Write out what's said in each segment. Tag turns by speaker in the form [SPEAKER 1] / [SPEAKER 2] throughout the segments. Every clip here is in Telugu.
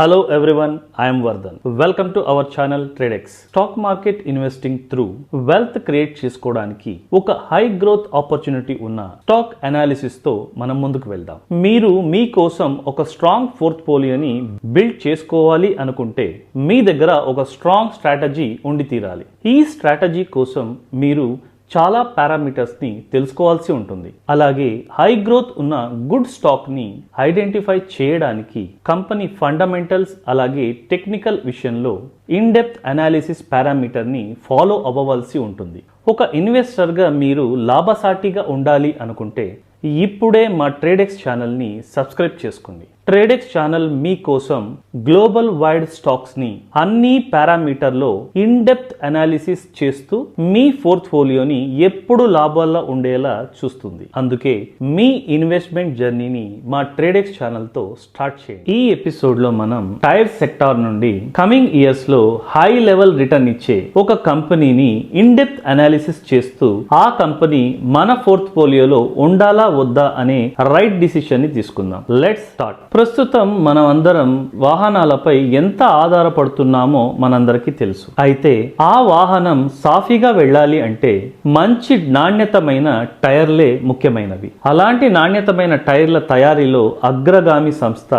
[SPEAKER 1] Hello everyone, I am Vardhan. Welcome to our channel TradeX. Stock market investing through wealth create చేసుకోవడానికి ఒక హై గ్రోత్ ఆపర్చునిటీ ఉన్న స్టాక్ అనాలిసిస్ తో మనం ముందుకు వెళ్దాం. మీరు మీ కోసం ఒక స్ట్రాంగ్ పోర్ట్ఫోలియోని బిల్డ్ చేసుకోవాలి అనుకుంటే మీ దగ్గర ఒక స్ట్రాంగ్ స్ట్రాటజీ ఉండి తీరాలి. ఈ స్ట్రాటజీ కోసం మీరు చాలా పారామీటర్స్ని తెలుసుకోవాల్సి ఉంటుంది. అలాగే హై గ్రోత్ ఉన్న గుడ్ స్టాక్ని ఐడెంటిఫై చేయడానికి కంపెనీ ఫండమెంటల్స్ అలాగే టెక్నికల్ విషయంలో ఇన్ డెప్త్ అనాలిసిస్ పారామీటర్ని ఫాలో అవ్వవలసి ఉంటుంది. ఒక ఇన్వెస్టర్గా మీరు లాభసాటిగా ఉండాలి అనుకుంటే ఇప్పుడే మా ట్రేడెక్స్ ఛానల్ని సబ్స్క్రైబ్ చేసుకోండి. ట్రేడెక్స్ ఛానల్ మీకోసం గ్లోబల్ వైడ్ స్టాక్స్ని అన్ని పారామీటర్లో ఇన్ డెప్త్ అనాలిసిస్ చేస్తూ మీ పోర్ట్ఫోలియోని ఎప్పుడు లాభాల్లో ఉండేలా చూస్తుంది. అందుకే మీ ఇన్వెస్ట్మెంట్ జర్నీని మా ట్రేడెక్స్ ఛానల్తో స్టార్ట్ చేయండి. ఈ ఎపిసోడ్లో మనం టైర్ సెక్టార్ నుండి కమింగ్ ఇయర్స్ లో హై లెవెల్ రిటర్న్ ఇచ్చే ఒక కంపెనీని ఇన్ డెప్త్ అనాలిసిస్ చేస్తూ ఆ కంపెనీ మన పోర్ట్ఫోలియోలో ఉండాలా వద్దా అనే రైట్ డిసిషన్ ని తీసుకుందాం. Let's start. ప్రస్తుతం మనం అందరం వాహనాలపై ఎంత ఆధారపడుతున్నామో మనందరికీ తెలుసు. అయితే ఆ వాహనం సాఫీగా వెళ్ళాలి అంటే మంచి నాణ్యతమైన టైర్లే ముఖ్యమైనవి. అలాంటి నాణ్యతమైన టైర్ల తయారీలో అగ్రగామి సంస్థ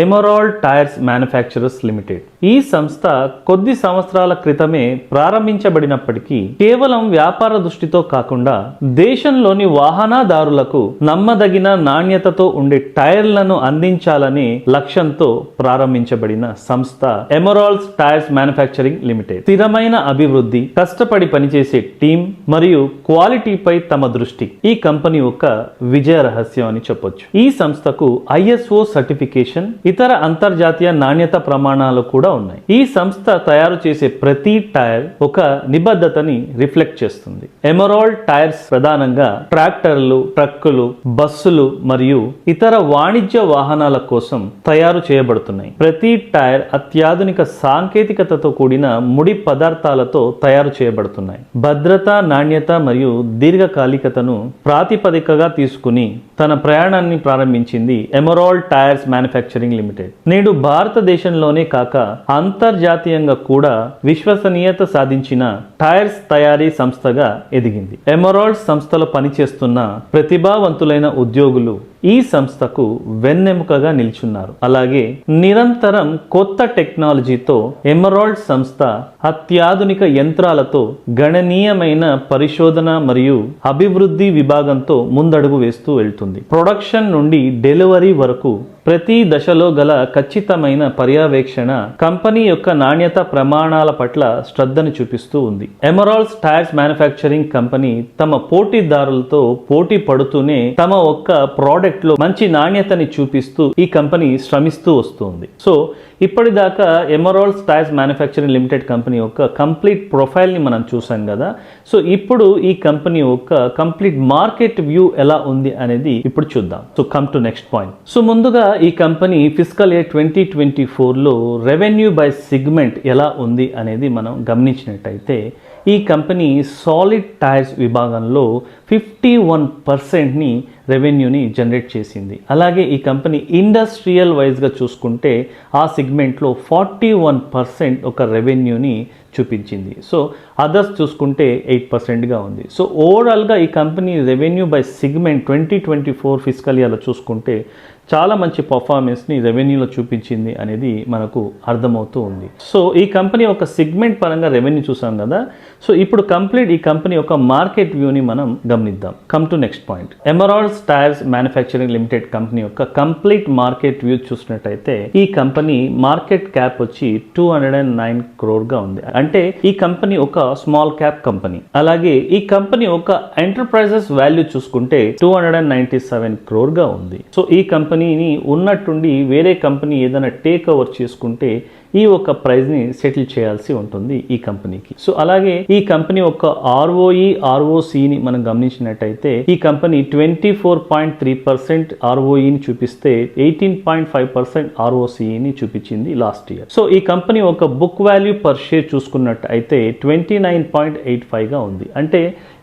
[SPEAKER 1] ఎమరాల్డ్ టైర్స్ మ్యానుఫ్యాక్చరర్స్ లిమిటెడ్. ఈ సంస్థ కొద్ది సంవత్సరాల క్రితమే ప్రారంభించబడినప్పటికీ కేవలం వ్యాపార దృష్టితో కాకుండా దేశంలోని వాహనదారులకు నమ్మదగిన నాణ్యతతో ఉండే టైర్లను అందించాలనే లక్ష్యంతో ప్రారంభించబడిన సంస్థ ఎమరాల్డ్ టైర్స్ మ్యానుఫ్యాక్చరింగ్ లిమిటెడ్. స్థిరమైన అభివృద్ధి, కష్టపడి పనిచేసే టీం మరియు క్వాలిటీపై తమ దృష్టి ఈ కంపెనీ యొక్క విజయ రహస్యం అని చెప్పొచ్చు. ఈ సంస్థకు ISO సర్టిఫికేషన్, ఇతర అంతర్జాతీయ నాణ్యత ప్రమాణాలు కూడా ఉన్నాయి. ఈ సంస్థ తయారు చేసే ప్రతి టైర్ ఒక నిబద్ధతని రిఫ్లెక్ట్ చేస్తుంది. ఎమరాల్డ్ టైర్స్ ప్రధానంగా ట్రాక్టర్లు, ట్రక్కులు, బస్సులు మరియు ఇతర వాణిజ్య వాహనాల కోసం తయారు చేయబడుతున్నాయి. ప్రతి టైర్ అత్యాధునిక సాంకేతికతతో కూడిన ముడి పదార్థాలతో తయారు చేయబడుతున్నాయి. భద్రత, నాణ్యత మరియు దీర్ఘకాలికతను ప్రాతిపదికగా తీసుకుని తన ప్రయాణాన్ని ప్రారంభించింది ఎమరాల్డ్ టైర్స్ మ్యానుఫ్యాక్చరింగ్ లిమిటెడ్. నేడు భారతదేశంలోనే కాక అంతర్జాతీయంగా కూడా విశ్వసనీయత సాధించిన టైర్స్ తయారీ సంస్థగా ఎదిగింది. ఎమరాల్డ్ సంస్థలో పనిచేస్తున్న ప్రతిభావంతులైన ఉద్యోగులు ఈ సంస్థకు వెన్నెముకగా నిల్చున్నారు. అలాగే నిరంతరం కొత్త టెక్నాలజీతో ఎమరాల్డ్ సంస్థ అత్యాధునిక యంత్రాలతో గణనీయమైన పరిశోధన మరియు అభివృద్ధి విభాగంతో ముందడుగు వేస్తూ వెళ్తుంది. ప్రొడక్షన్ నుండి డెలివరీ వరకు ప్రతి దశలో గల ఖచ్చితమైన పర్యవేక్షణ కంపెనీ యొక్క నాణ్యత ప్రమాణాల పట్ల శ్రద్ధను చూపిస్తూ ఉంది. ఎమరాల్డ్ టైర్స్ మ్యానుఫ్యాక్చరింగ్ కంపెనీ తమ పోటీదారులతో పోటీ పడుతూనే తమ ఒక్క ప్రోడక్ట్ లో మంచి నాణ్యతని చూపిస్తూ ఈ కంపెనీ శ్రమిస్తూ వస్తుంది. సో ఇప్పటిదాకా emerald tyres manufacturing limited company యొక్క కంప్లీట్ ప్రొఫైల్ ని మనం చూసాం కదా. సో ఇప్పుడు ఈ కంపెనీ యొక్క కంప్లీట్ మార్కెట్ వ్యూ ఎలా ఉంది అనేది ఇప్పుడు చూద్దాం. So come to next point. So ముందుగా ఈ కంపెనీ ఫిస్కల్ ఇయర్ 2024లో రెవెన్యూ బై సెగ్మెంట్ ఎలా ఉంది అనేది మనం గమనించినట్టయితే ఈ కంపెనీ సాలిడ్ టైర్స్ విభాగంలో 51%ని రెవెన్యూని జనరేట్ చేసింది. అలాగే ఈ కంపెనీ ఇండస్ట్రియల్ వైజ్గా చూసుకుంటే ఆ సెగ్మెంట్లో 41% ఒక రెవెన్యూని చూపించింది. సో అదర్స్ చూసుకుంటే 8%గా ఉంది. సో ఓవరాల్గా ఈ company revenue by segment 2024 fiscal ఇయర్లో చూసుకుంటే చాలా మంచి పర్ఫార్మెన్స్ని రెవెన్యూలో చూపించింది అనేది మనకు అర్థమవుతూ ఉంది. సో ఈ కంపెనీ ఒక సెగ్మెంట్ పరంగా రెవెన్యూ చూసాం కదా. సో ఇప్పుడు కంప్లీట్ ఈ కంపెనీ యొక్క మార్కెట్ వ్యూని మనం గమనిద్దాం. Come to next point. Emerald tyres manufacturing limited company యొక్క కంప్లీట్ మార్కెట్ వ్యూ చూసినట్టయితే ఈ కంపెనీ మార్కెట్ క్యాప్ వచ్చి 209 crore ఉంది. అంటే ఈ కంపెనీ ఒక స్మాల్ క్యాప్ కంపెనీ. అలాగే ఈ కంపెనీ ఒక ఎంటర్ప్రైజెస్ వాల్యూ చూసుకుంటే 297 crore ఉంది. సో ఈ కంపెనీని ఉన్నట్టుండి వేరే కంపెనీ ఏదైనా టేక్ ఓవర్ చేసుకుంటే ఈ ఒక ప్రైజ్ ని సెటిల్ చేయాల్సి ఉంటుంది ఈ కంపెనీకి. సో అలాగే ఈ కంపెనీ ఒక ROE, ROC ని మనం గమనించినట్టయితే ఈ కంపెనీ 24.3% ROE ని చూపిస్తే 18.5% ROC ని చూపించింది లాస్ట్ ఇయర్. సో ఈ కంపెనీ ఒక బుక్ వాల్యూ పర్ షేర్ చూసుకున్నట్టయితే 29.85గా ఉంది. అంటే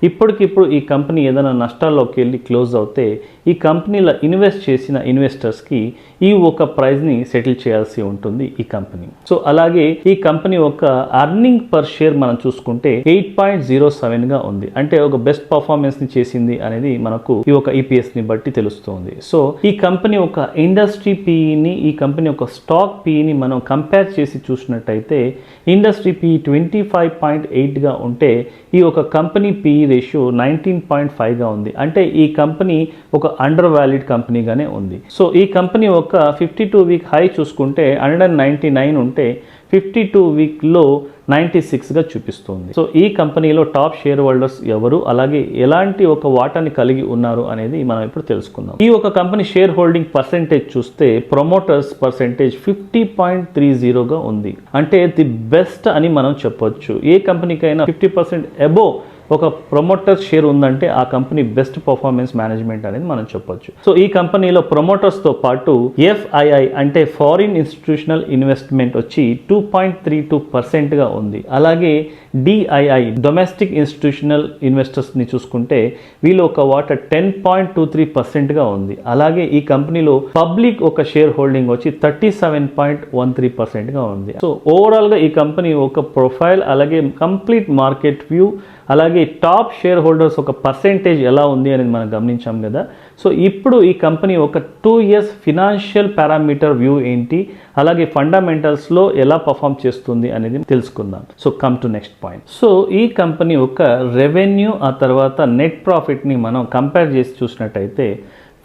[SPEAKER 1] ఇప్పటికిప్పుడు ఈ కంపెనీ ఏదైనా నష్టాల్లోకి వెళ్ళి క్లోజ్ అవుతే ఈ కంపెనీలో ఇన్వెస్ట్ చేసిన ఇన్వెస్టర్స్కి ఈ ఒక ప్రైజ్ని సెటిల్ చేయాల్సి ఉంటుంది ఈ కంపెనీ. సో అలాగే ఈ కంపెనీ ఒక అర్నింగ్ పర్ షేర్ మనం చూసుకుంటే 8.07గా ఉంది. అంటే ఒక బెస్ట్ పర్ఫార్మెన్స్ని చేసింది అనేది మనకు ఈ ఒక ఈపీఎస్ని బట్టి తెలుస్తుంది. సో ఈ కంపెనీ ఒక ఇండస్ట్రీ పీఈని, ఈ కంపెనీ ఒక స్టాక్ పీఈని మనం కంపేర్ చేసి చూసినట్టయితే ఇండస్ట్రీ పీఈ 25.8గా ఉంటే ఈ ఒక కంపెనీ పీఈ రేషియో 19.5గా ఉంది. అంటే ఈ కంపెనీ ఒక అండర్ వాల్యూడ్ కంపెనీగానే ఉంది. సో ఈ కంపెనీ ఒక 52 వీక్ హై చూసుకుంటే 199 ఉంటే 52 వీక్ లో 96గా చూపిస్తుంది. సో ఈ కంపెనీలో టాప్ షేర్ హోల్డర్స్ ఎవరు, అలాగే ఎలాంటి ఒక వాటాని కలిగి ఉన్నారు అనేది మనం ఇప్పుడు తెలుసుకుందాం. ఈ ఒక కంపెనీ షేర్ హోల్డింగ్ పర్సెంటేజ్ చూస్తే ప్రమోటర్స్ పర్సెంటేజ్ 50.30గా ఉంది. అంటే ది బెస్ట్ అని మనం చెప్పొచ్చు. ఏ కంపెనీకైనా 50% అబోవ్ ఒక ప్రమోటర్ షేర్ ఉందంటే ఆ కంపెనీ బెస్ట్ పర్ఫార్మెన్స్ మేనేజ్మెంట్ అనేది మనం చెప్పొచ్చు. సో ఈ కంపెనీలో ప్రమోటర్స్తో పాటు ఎఫ్ఐఐ అంటే ఫారిన్ ఇన్స్టిట్యూషనల్ ఇన్వెస్ట్మెంట్ వచ్చి 2.32%గా ఉంది. అలాగే డిఐఐ డొమెస్టిక్ ఇన్స్టిట్యూషనల్ ఇన్వెస్టర్స్ని చూసుకుంటే వీళ్ళు ఒక వాటా 10.23%గా ఉంది. అలాగే ఈ కంపెనీలో పబ్లిక్ ఒక షేర్ హోల్డింగ్ వచ్చి 37.13%గా ఉంది. సో ఓవరాల్గా ఈ కంపెనీ ఒక ప్రొఫైల్, అలాగే కంప్లీట్ మార్కెట్ వ్యూ, అలాగే టాప్ షేర్ హోల్డర్స్ ఒక పర్సెంటేజ్ ఎలా ఉంది అనేది మనం గమనించాం కదా. సో ఇప్పుడు ఈ కంపెనీ ఒక 2 years ఫినాన్షియల్ పారామీటర్ వ్యూ ఏంటి, అలాగే ఫండమెంటల్స్లో ఎలా పర్ఫామ్ చేస్తుంది అనేది తెలుసుకుందాం. So come to next point. So ఈ కంపెనీ ఒక రెవెన్యూ, ఆ తర్వాత నెట్ ప్రాఫిట్ని మనం కంపేర్ చేసి చూసినట్టయితే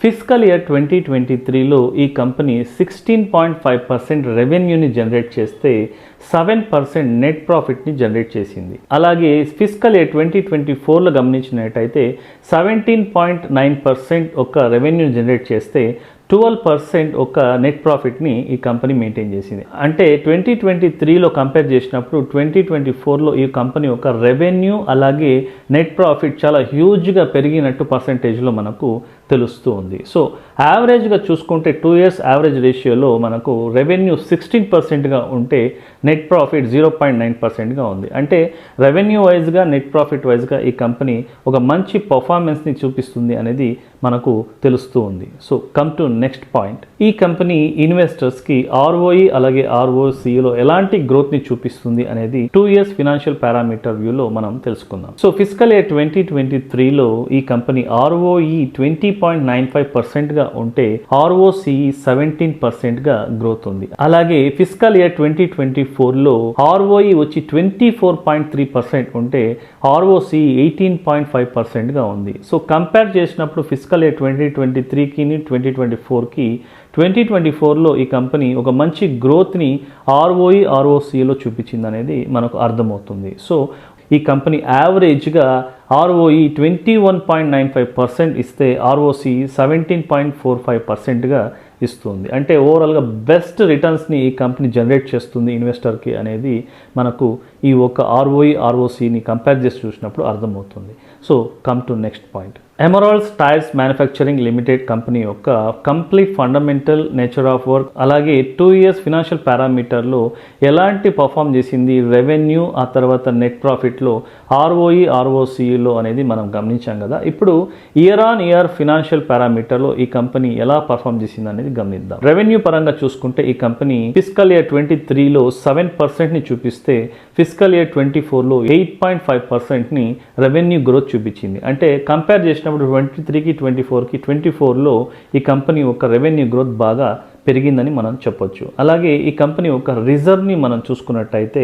[SPEAKER 1] ఫిజికల్ ఇయర్ 2023లో ఈ కంపెనీ 16.5% రెవెన్యూని జనరేట్ చేస్తే 7% నెట్ ప్రాఫిట్ని జనరేట్ చేసింది. అలాగే ఫిజికల్ ఇయర్ 2024లో గమనించినట్టయితే 17.9% ఒక రెవెన్యూని జనరేట్ చేస్తే 12% ఒక నెట్ ప్రాఫిట్ని ఈ కంపెనీ మెయింటైన్ చేసింది. అంటే 2023లో కంపేర్ చేసినప్పుడు 2024లో ఈ కంపెనీ ఒక రెవెన్యూ అలాగే నెట్ ప్రాఫిట్ చాలా హ్యూజ్గా పెరిగినట్టు పర్సెంటేజ్లో మనకు తెలుస్తూ ఉంది. సో యావరేజ్గా చూసుకుంటే 2 years యావరేజ్ రేషియోలో మనకు రెవెన్యూ 16%గా ఉంటే నెట్ ప్రాఫిట్ 0.9%గా ఉంది. అంటే రెవెన్యూ వైజ్గా, నెట్ ప్రాఫిట్ వైజ్గా ఈ కంపెనీ ఒక మంచి పర్ఫార్మెన్స్ని చూపిస్తుంది అనేది మనకు తెలుస్తూ ఉంది. So come to next point. ఈ కంపెనీ ఇన్వెస్టర్స్కి ఆర్ఓఈ అలాగే ఆర్ఓసిలో ఎలాంటి గ్రోత్ని చూపిస్తుంది అనేది 2 years ఫినాన్షియల్ పారామీటర్ వ్యూలో మనం తెలుసుకుందాం. సో ఫిజికల్ ఇయర్ 2023లో ఈ కంపెనీ ఆర్ఓఈ 20.95%గా ఉంటే ఆర్ఓసిఈ 17%గా గ్రోత్ ఉంది. అలాగే ఫిజికల్ ఇయర్ 2024లో ఆర్ఓఈ వచ్చి 24.3% ఉంటే ఆర్ఓసిఈ 18.5%గా ఉంది. సో కంపేర్ చేసినప్పుడు ఫిజికల్ ఇయర్ 2023కి 2024కి 2024లో ఈ కంపెనీ ఒక మంచి గ్రోత్ని ఆర్ఓఈ ఆర్ఓసిలో చూపించింది అనేది మనకు అర్థమవుతుంది. సో ఈ కంపెనీ యావరేజ్గా ఆర్ఓఈ 21.95% ఇస్తే ఆర్ఓసి 17.45%గా ఇస్తుంది. అంటే ఓవరాల్గా బెస్ట్ రిటర్న్స్ని ఈ కంపెనీ జనరేట్ చేస్తుంది ఇన్వెస్టర్కి అనేది మనకు ఈ ఒక ఆర్ఓఈ ఆర్ఓసిని కంపేర్ చేసి చూసినప్పుడు అర్థమవుతుంది. So come to next point. Emeralds tyres manufacturing limited company యొక్క complete fundamental nature of work, అలాగే 2 years ఫినాన్షియల్ పారామీటర్లో ఎలాంటి పర్ఫామ్ చేసింది, రెవెన్యూ, ఆ తర్వాత నెట్ ప్రాఫిట్లో, ఆర్ఓఈ ఆర్ఓసిలో అనేది మనం గమనించాం కదా. ఇప్పుడు ఇయర్ ఆన్ ఇయర్ ఫినాన్షియల్ పారామీటర్లో ఈ కంపెనీ ఎలా పర్ఫామ్ చేసింది అనేది గమనిద్దాం. రెవెన్యూ పరంగా చూసుకుంటే ఈ కంపెనీ ఫిజికల్ ఇయర్ 23లో 7%ని చూపిస్తే ఫిజికల్ ఇయర్ 24లో 8.5%ని రెవెన్యూ గ్రోత్ చూపించింది. అంటే కంపేర్ చేసినప్పుడు 23కి 24కి 24లో ఈ కంపెనీ ఒక రెవెన్యూ గ్రోత్ బాగా పెరిగిందని మనం చెప్పొచ్చు. అలాగే ఈ కంపెనీ ఒక రిజర్వ్ని మనం చూసుకున్నట్టయితే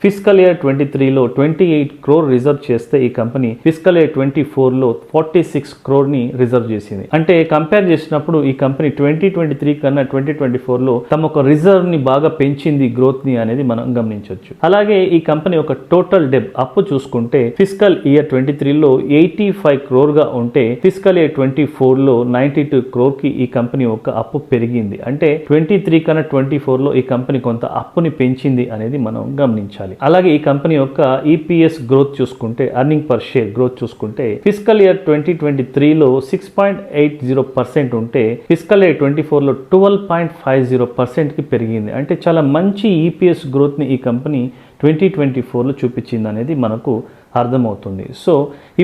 [SPEAKER 1] ఫిజికల్ ఇయర్ 23లో 28 crore రిజర్వ్ చేస్తే ఈ కంపెనీ ఫిజికల్ ఇయర్ 24లో 46 crore రిజర్వ్ చేసింది. అంటే కంపేర్ చేసినప్పుడు ఈ కంపెనీ 2023 కన్నా 2024లో తమ ఒక రిజర్వ్ని బాగా పెంచింది, గ్రోత్ని అనేది మనం గమనించవచ్చు. అలాగే ఈ కంపెనీ ఒక టోటల్ డెబ్ అప్పు చూసుకుంటే ఫిజికల్ ఇయర్ 23లో 85 crore ఉంటే ఫిజికల్ ఇయర్ 24లో 92 crore ఈ కంపెనీ ఒక అప్పు పెరిగింది. అంటే 23 కన్నా 24లో ఈ కంపెనీ కొంత అప్పుని పెంచింది అనేది మనం గమనించాలి. అలాగే ఈ కంపెనీ యొక్క ఈపీఎస్ గ్రోత్ చూసుకుంటే, అర్నింగ్ పర్ షేర్ గ్రోత్ చూసుకుంటే ఫిజికల్ ఇయర్ 2023లో 6.80% ఉంటే ఫిజికల్ ఇయర్ 24లో 12.50%కి పెరిగింది. అంటే చాలా మంచి ఈపీఎస్ గ్రోత్ని ఈ కంపెనీ 2024లో చూపించింది అనేది మనకు అర్థమవుతుంది. సో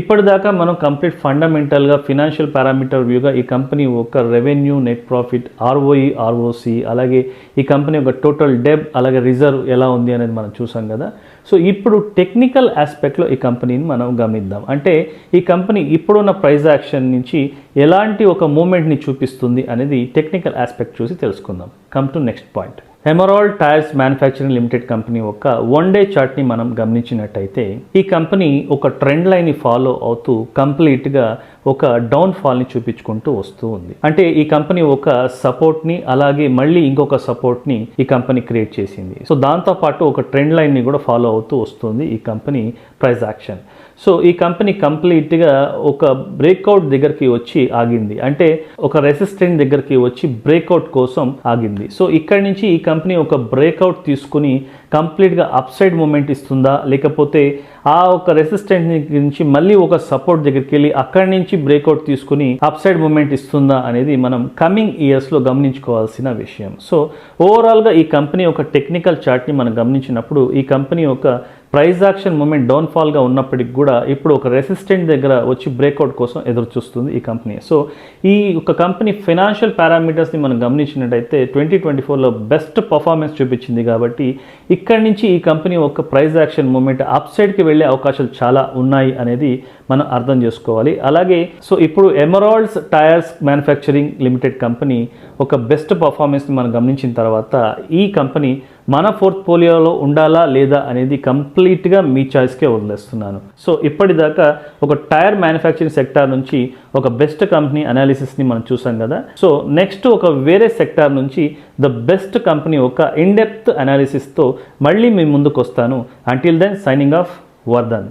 [SPEAKER 1] ఇప్పటిదాకా మనం కంప్లీట్ ఫండమెంటల్గా ఫినాన్షియల్ పారామీటర్ వ్యూగా ఈ కంపెనీ ఒక revenue, net profit, ROE, ROC, అలాగే ఈ కంపెనీ ఒక టోటల్ డెబ్, అలాగే రిజర్వ్ ఎలా ఉంది అనేది మనం చూసాం కదా. సో ఇప్పుడు టెక్నికల్ ఆస్పెక్ట్లో ఈ కంపెనీని మనం గమనిద్దాం. అంటే ఈ కంపెనీ ఇప్పుడున్న ప్రైస్ యాక్షన్ నుంచి ఎలాంటి ఒక మూమెంట్ని చూపిస్తుంది అనేది టెక్నికల్ ఆస్పెక్ట్ చూసి తెలుసుకుందాం. Come to next point. Emerald tyres manufacturing limited company ఒక 1 డే చార్ట్ని మనం గమనించినట్టయితే ఈ కంపెనీ ఒక ట్రెండ్ లైన్ని ఫాలో అవుతూ కంప్లీట్గా ఒక డౌన్ ఫాల్ని చూపించుకుంటూ వస్తూ ఉంది. అంటే ఈ కంపెనీ ఒక సపోర్ట్ని అలాగే మళ్ళీ ఇంకొక సపోర్ట్ని ఈ కంపెనీ క్రియేట్ చేసింది. సో దాంతోపాటు ఒక ట్రెండ్ లైన్ని కూడా ఫాలో అవుతూ వస్తుంది ఈ కంపెనీ ప్రైస్ యాక్షన్. సో ఈ కంపెనీ కంప్లీట్గా ఒక బ్రేక్అవుట్ దగ్గరికి వచ్చి ఆగింది. అంటే ఒక రెసిస్టెంట్ దగ్గరికి వచ్చి బ్రేక్అవుట్ కోసం ఆగింది. సో ఇక్కడి నుంచి ఈ కంపెనీ ఒక బ్రేక్అవుట్ తీసుకుని కంప్లీట్గా అప్ సైడ్ మూమెంట్ ఇస్తుందా, లేకపోతే ఆ ఒక రెసిస్టెంట్ నుంచి మళ్ళీ ఒక సపోర్ట్ దగ్గరికి వెళ్ళి అక్కడి నుంచి బ్రేక్అవుట్ తీసుకుని అప్ సైడ్ మూమెంట్ ఇస్తుందా అనేది మనం కమింగ్ ఇయర్స్లో గమనించుకోవాల్సిన విషయం. సో ఓవరాల్గా ఈ కంపెనీ ఒక టెక్నికల్ చార్ట్ని మనం గమనించినప్పుడు ఈ కంపెనీ ఒక ప్రైస్ యాక్షన్ మూమెంట్ డౌన్ఫాల్గా ఉన్నప్పటికి కూడా ఇప్పుడు ఒక రెసిస్టెంట్ దగ్గర వచ్చి బ్రేక్అవుట్ కోసం ఎదురు చూస్తుంది ఈ కంపెనీ. సో ఈ ఒక కంపెనీ ఫైనాన్షియల్ పారామీటర్స్ని మనం గమనించినట్టయితే 2024లో బెస్ట్ పర్ఫార్మెన్స్ చూపించింది. కాబట్టి ఇక్కడి నుంచి ఈ కంపెనీ ఒక ప్రైస్ యాక్షన్ మూమెంట్ అప్ సైడ్కి వెళ్ళే అవకాశాలు చాలా ఉన్నాయి అనేది మనం అర్థం చేసుకోవాలి. అలాగే సో ఇప్పుడు emeralds tyres manufacturing limited company ఒక బెస్ట్ పర్ఫార్మెన్స్ని మనం గమనించిన తర్వాత ఈ కంపెనీ మన పోర్ట్ఫోలియోలో ఉండాలా లేదా అనేది కంప్లీట్గా మీ చాయిస్కే వదిలేస్తున్నాను. సో ఇప్పటిదాకా ఒక టైర్ మ్యానుఫ్యాక్చరింగ్ సెక్టార్ నుంచి ఒక బెస్ట్ కంపెనీ అనాలిసిస్ని మనం చూసాం కదా. సో నెక్స్ట్ ఒక వేరే సెక్టార్ నుంచి ద బెస్ట్ కంపెనీ ఒక ఇన్ డెప్త్ అనాలిసిస్తో మళ్ళీ మీ ముందుకు వస్తాను. Until then signing off Vardhan.